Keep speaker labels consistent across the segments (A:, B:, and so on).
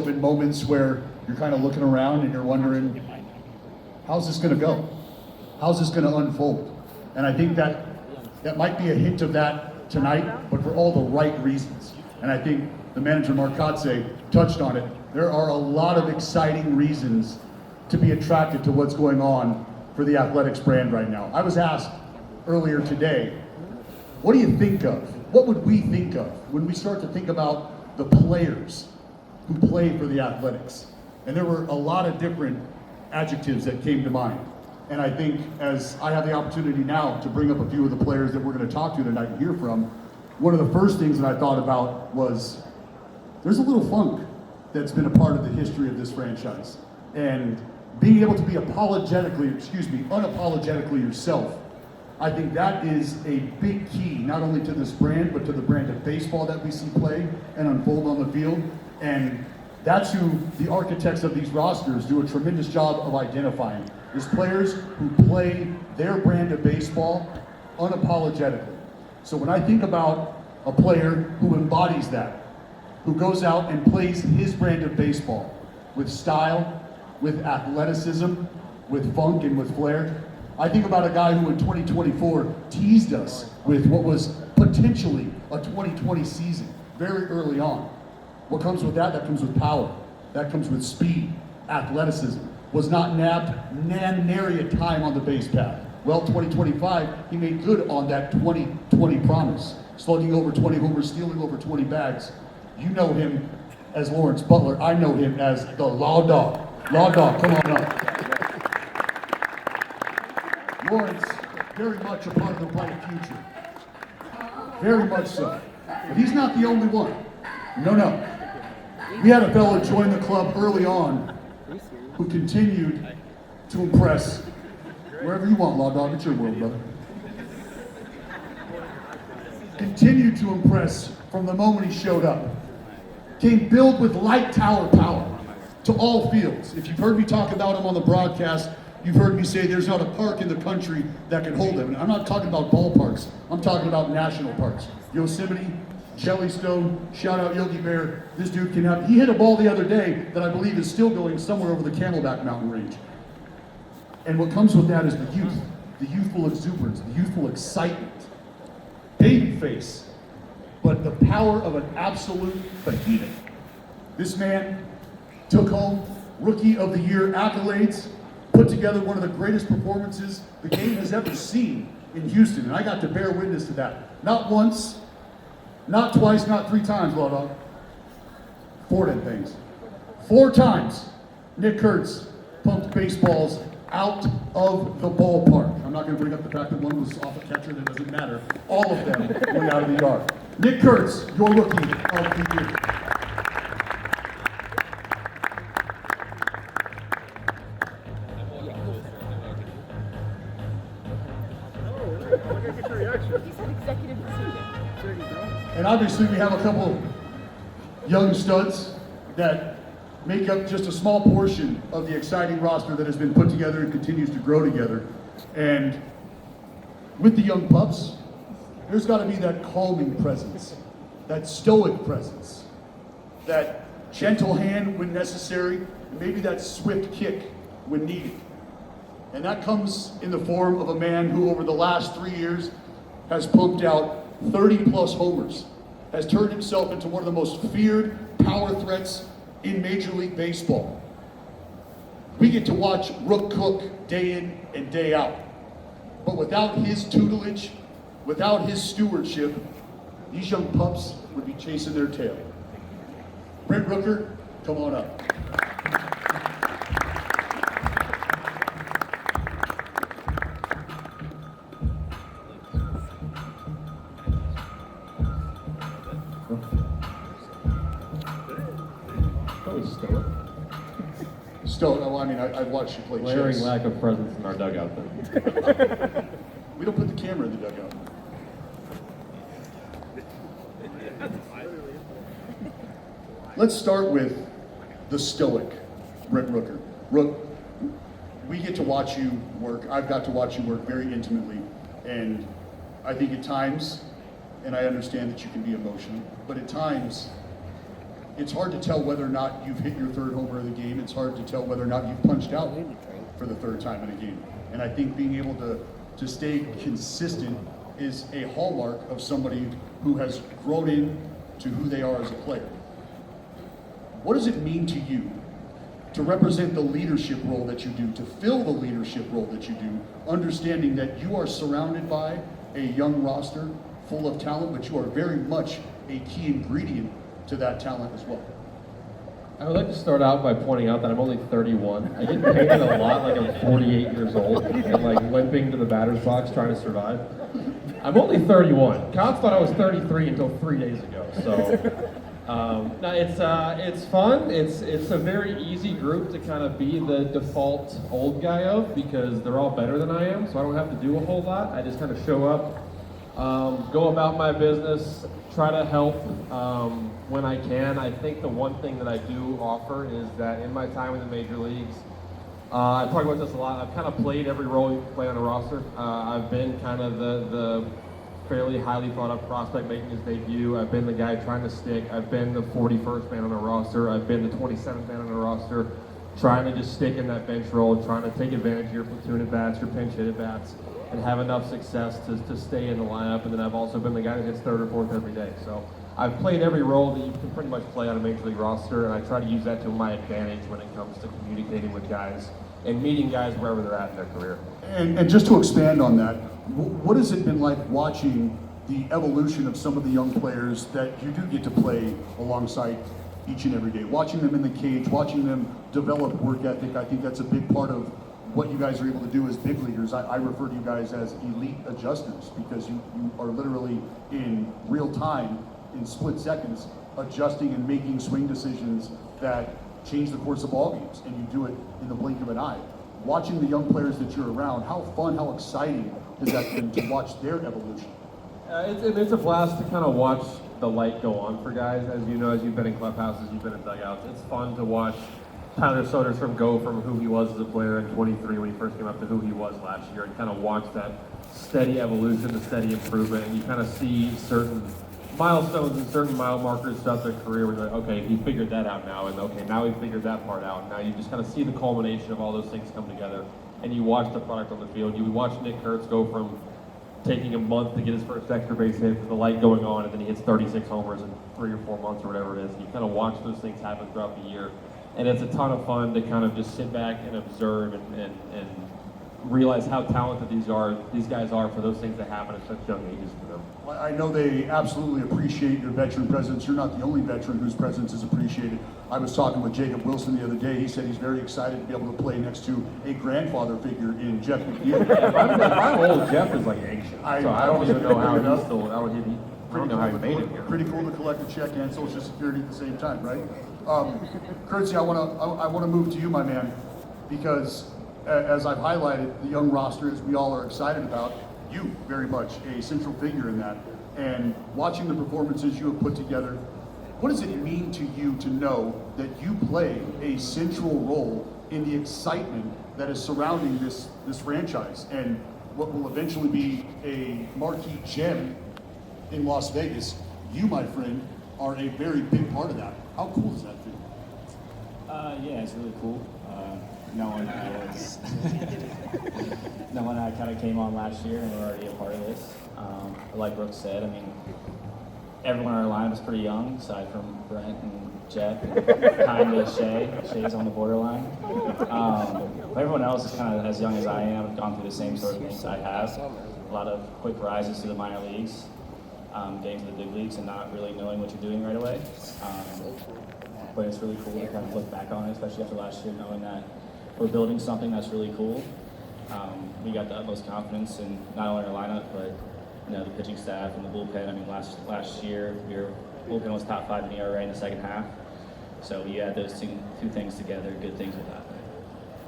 A: been moments where you're kind of looking around and you're wondering, how's this going to go? How's this going to unfold? And I think that might be a hint of that tonight, but for all the right reasons. And I think the manager, Mark Kotze, touched on it. There are a lot of exciting reasons to be attracted to what's going on for the Athletics brand right now. I was asked earlier today, what do you think of? What would we think of when we start to think about the players who play for the Athletics? And there were a lot of different adjectives that came to mind. And I think as I have the opportunity now to bring up a few of the players that we're going to talk to tonight and hear from, one of the first things that I thought about was there's a little funk that's been a part of the history of this franchise. And being able to be unapologetically yourself, I think that is a big key, not only to this brand, but to the brand of baseball that we see play and unfold on the field. And that's who the architects of these rosters do a tremendous job of identifying, is players who play their brand of baseball unapologetically. So when I think about a player who embodies that, who goes out and plays his brand of baseball with style, with athleticism, with funk, and with flair, I think about a guy who in 2024 teased us with what was potentially a 2020 season very early on. What comes with that? That comes with power. That comes with speed, athleticism. Was not nabbed nary a time on the base path. Well, 2025, he made good on that 2020 promise. Slugging over 20 homers, stealing over 20 bags. You know him as Lawrence Butler. I know him as the Law Dog. Law Dog, come on up. Lawrence, very much a part of the bright future. Very much so. But he's not the only one. No. We had a fellow join the club early on who continued to impress. Wherever you want, Law Dog, it's your world, brother. Continued to impress from the moment he showed up. Came built with light tower power to all fields. If you've heard me talk about him on the broadcast, you've heard me say there's not a park in the country that can hold him. And I'm not talking about ballparks. I'm talking about national parks. Yosemite, Jellystone, shout out Yogi Bear. This dude can have, he hit a ball the other day that I believe is still going somewhere over the Camelback mountain range. And what comes with that is the youth, the youthful exuberance, the youthful excitement. Baby face, but the power of an absolute behemoth. This man took home Rookie of the Year accolades, put together one of the greatest performances the game has ever seen in Houston, and I got to bear witness to that. Not once, not twice, not three times, Law Dog. 4 damn things. 4 times, Nick Kurtz pumped baseballs out of the ballpark. I'm not going to bring up the fact that one was off a catcher, that doesn't matter. All of them went out of the yard. Nick Kurtz, your Rookie of the Year. And obviously we have a couple young studs that make up just a small portion of the exciting roster that has been put together and continues to grow together. And with the young pups, there's got to be that calming presence, that stoic presence, that gentle hand when necessary, and maybe that swift kick when needed. And that comes in the form of a man who over the last 3 years has pumped out 30 plus homers, has turned himself into one of the most feared power threats in Major League Baseball. We get to watch Rook cook day in and day out. But without his tutelage, without his stewardship, these young pups would be chasing their tail. Brent Rooker, come on up. Still, no, I mean, I've watched you play chess.
B: Glaring lack of presence in our dugout then.
A: We don't put the camera in the dugout. Let's start with the stoic Brent Rooker. Rook, we get to watch you work. I've got to watch you work very intimately. And I think at times, and I understand that you can be emotional, but at times, it's hard to tell whether or not you've hit your third homer of the game. It's hard to tell whether or not you've punched out for the third time in a game. And I think being able to stay consistent is a hallmark of somebody who has grown into who they are as a player. What does it mean to you to represent the leadership role that you do, to fill the leadership role that you do, understanding that you are surrounded by a young roster full of talent, but you are very much a key ingredient to that talent as well?
B: I would like to start out by pointing out that I'm only 31. I get painted a lot like I'm 48 years old and like limping to the batter's box trying to survive. I'm only 31. Cops thought I was 33 until 3 days ago. So no, it's fun. It's a very easy group to kind of be the default old guy of, because they're all better than I am, so I don't have to do a whole lot. I just kind of show up, go about my business, try to help when I can. I think the one thing that I do offer is that in my time in the major leagues, I talk about this a lot. I've kind of played every role you can play on a roster. I've been kind of the fairly highly thought of prospect making his debut. I've been the guy trying to stick. I've been the 41st man on a roster. I've been the 27th man on a roster, trying to just stick in that bench role, trying to take advantage of your platoon at bats, your pinch hit at bats, and have enough success to stay in the lineup. And then I've also been the guy that hits third or fourth every day. So I've played every role that you can pretty much play on a major league roster, and I try to use that to my advantage when it comes to communicating with guys and meeting guys wherever they're at in their career.
A: And just to expand on that, what has it been like watching the evolution of some of the young players that you do get to play alongside each and every day? Watching them in the cage, watching them develop work ethic, I think that's a big part of what you guys are able to do as big leaguers. I refer to you guys as elite adjusters, because you are literally in real time, in split seconds, adjusting and making swing decisions that change the course of ball games, and you do it in the blink of an eye. Watching the young players that you're around, how fun, how exciting has that been to watch their evolution?
B: It's a blast to kind of watch the light go on for guys. As you know, as you've been in clubhouses, you've been in dugouts, it's fun to watch Tyler Soderstrom go from who he was as a player in 23 when he first came up to who he was last year, and kind of watch that steady evolution, the steady improvement, and you kind of see certain milestones and certain mile markers throughout their career where you're like, okay, he figured that out now, and okay, now he figured that part out, and now you just kind of see the culmination of all those things come together, and you watch the product on the field. You watch Nick Kurtz go from taking a month to get his first extra base hit with the light going on, and then he hits 36 homers in 3 or 4 months or whatever it is. And you kind of watch those things happen throughout the year, and it's a ton of fun to kind of just sit back and observe and realize how talented these guys are for those things that happen at such young ages for them.
A: Well, I know they absolutely appreciate your veteran presence. You're not the only veteran whose presence is appreciated. I was talking with Jacob Wilson the other day. He said he's very excited to be able to play next to a grandfather figure in Jeff McNeil.
B: I'm old. Jeff is like ancient, so I don't even know how he's still. I don't know how he made it here.
A: Pretty cool to collect a check and Social Security at the same time, right? Kurtzy, I want to move to you, my man, because as I've highlighted, the young roster, as we all are excited about, you very much a central figure in that. And watching the performances you have put together, what does it mean to you to know that you play a central role in the excitement that is surrounding this franchise and what will eventually be a marquee gem in Las Vegas? You, my friend, are a very big part of that. How cool does that feel?
C: Yeah, it's really cool. Knowing I kind of came on last year and we're already a part of this. Like Brooks said, I mean, everyone in our line was pretty young, aside from Brent and Jeff, and kind of Shay. Shay's on the borderline. But everyone else is kind of as young as I am, gone through the same sort of things I have. A lot of quick rises to the minor leagues, getting to the big leagues and not really knowing what you're doing right away. But it's really cool to kind of look back on it, especially after last year, knowing that we're building something that's really cool. We got the utmost confidence in not only our lineup, but the pitching staff and the bullpen. I mean, last year, your bullpen was top 5 in ERA in the second half. So you add those two things together, good things will happen.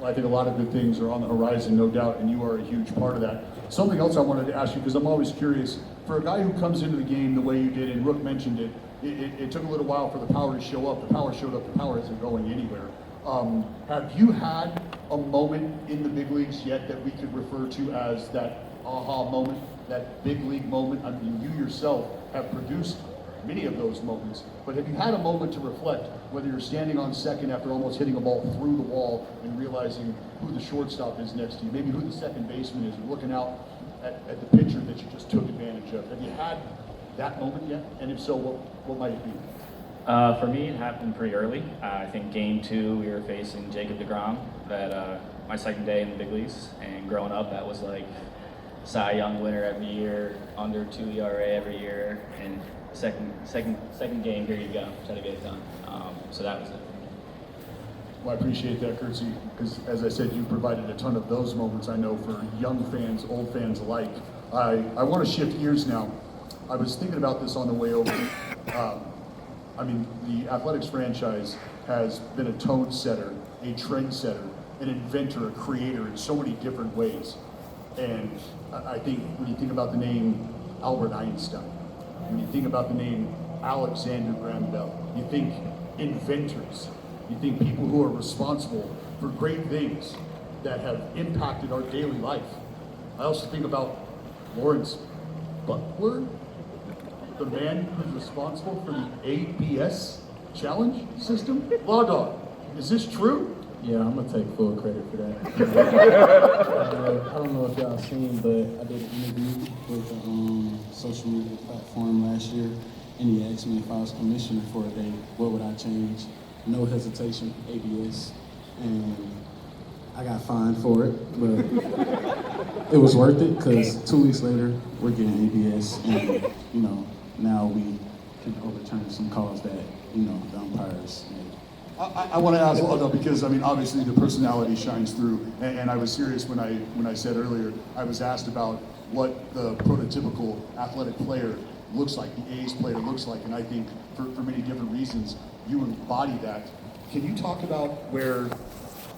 A: Well, I think a lot of good things are on the horizon, no doubt, and you are a huge part of that. Something else I wanted to ask you, because I'm always curious, for a guy who comes into the game the way you did, and Rook mentioned it, it took a little while for the power to show up. The power showed up, the power isn't going anywhere. Have you had a moment in the big leagues yet that we could refer to as that aha moment, that big league moment? I mean, you yourself have produced many of those moments, but have you had a moment to reflect, whether you're standing on second after almost hitting a ball through the wall and realizing who the shortstop is next to you, maybe who the second baseman is, and looking out at the pitcher that you just took advantage of? Have you had that moment yet? And if so, what might it be?
C: For me, it happened pretty early. I think game 2, we were facing Jacob deGrom, that my second day in the big leagues, and growing up, that was like Cy Young winner every year, under 2 ERA every year, and second game, here you go, try to get it done. So that was it.
A: Well, I appreciate that, Curtsy, because as I said, you provided a ton of those moments, I know, for young fans, old fans alike. I want to shift gears now. I was thinking about this on the way over. I mean, the athletics franchise has been a tone setter, a trend setter, an inventor, a creator in so many different ways. And I think when you think about the name Albert Einstein, when you think about the name Alexander Graham Bell, you think inventors, you think people who are responsible for great things that have impacted our daily life. I also think about Lawrence Butler, the man who's responsible for the ABS challenge system. Law Dog, is this true?
D: Yeah, I'm gonna take full credit for that. I don't know if y'all seen, but I did an interview with a social media platform last year, and he asked me if I was commissioner for a day, what would I change? No hesitation, ABS, and I got fined for it, but it was worth it because 2 weeks later we're getting ABS, and now we can overturn some calls that the umpires made.
A: I want to ask Law, because I mean, obviously the personality shines through, and I was serious when I said earlier, I was asked about what the prototypical athletic player looks like, the A's player looks like, and I think for many different reasons, you embody that. Can you talk about where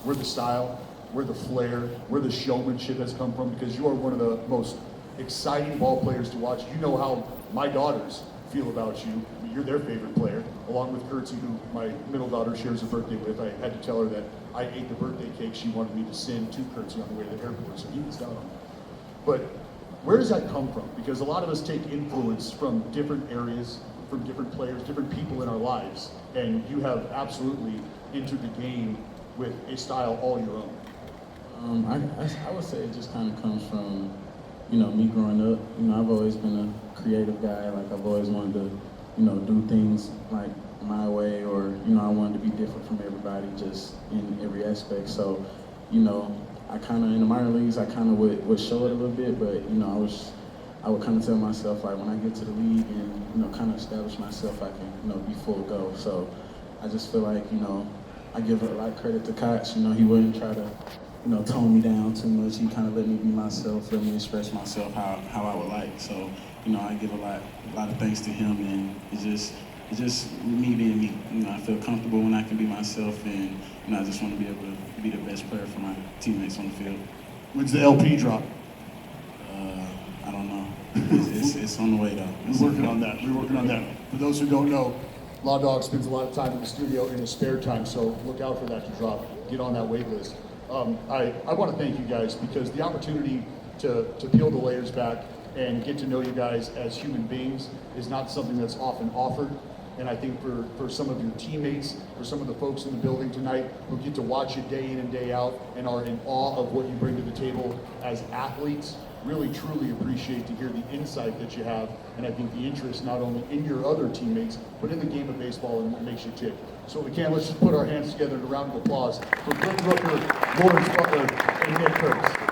A: the style, where the flair, where the showmanship has come from? Because you are one of the most exciting ball players to watch. You know how my daughters feel about you. You're their favorite player, along with Curtsy, who my middle daughter shares a birthday with. I had to tell her that I ate the birthday cake she wanted me to send to Curtsy on the way to the airport, so he missed out on it. But where does that come from? Because a lot of us take influence from different areas, from different players, different people in our lives, and you have absolutely entered the game with a style all your own.
D: I would say it just kind of comes from, me growing up. I've always been a creative guy. Like, I've always wanted to, do things like my way, or, I wanted to be different from everybody just in every aspect. So, I kind of, in the minor leagues, I kind of would show it a little bit, but, I would kind of tell myself, like, when I get to the league and, kind of establish myself, I can, be full go. So I just feel like, I give a lot of credit to Koch. He wouldn't try to, tone me down too much. He kind of let me be myself, let me express myself how I would like. So, I give a lot of thanks to him, and it's just me being me. I feel comfortable when I can be myself, and I just want to be able to be the best player for my teammates on the field.
A: When's the LP drop?
D: I don't know. It's on the way though.
A: We're working on that. We're working on that. For those who don't know, Law Dog spends a lot of time in the studio in his spare time, so look out for that to drop. Get on that wait list. I want to thank you guys, because the opportunity to peel the layers back and get to know you guys as human beings is not something that's often offered. And I think for some of your teammates, for some of the folks in the building tonight who get to watch you day in and day out and are in awe of what you bring to the table as athletes, really truly appreciate to hear the insight that you have, and I think the interest not only in your other teammates, but in the game of baseball and what makes you tick. So if we can, let's just put our hands together in a round of applause for Glenn Rooker, Lawrence Butler, and Nick Kurtz.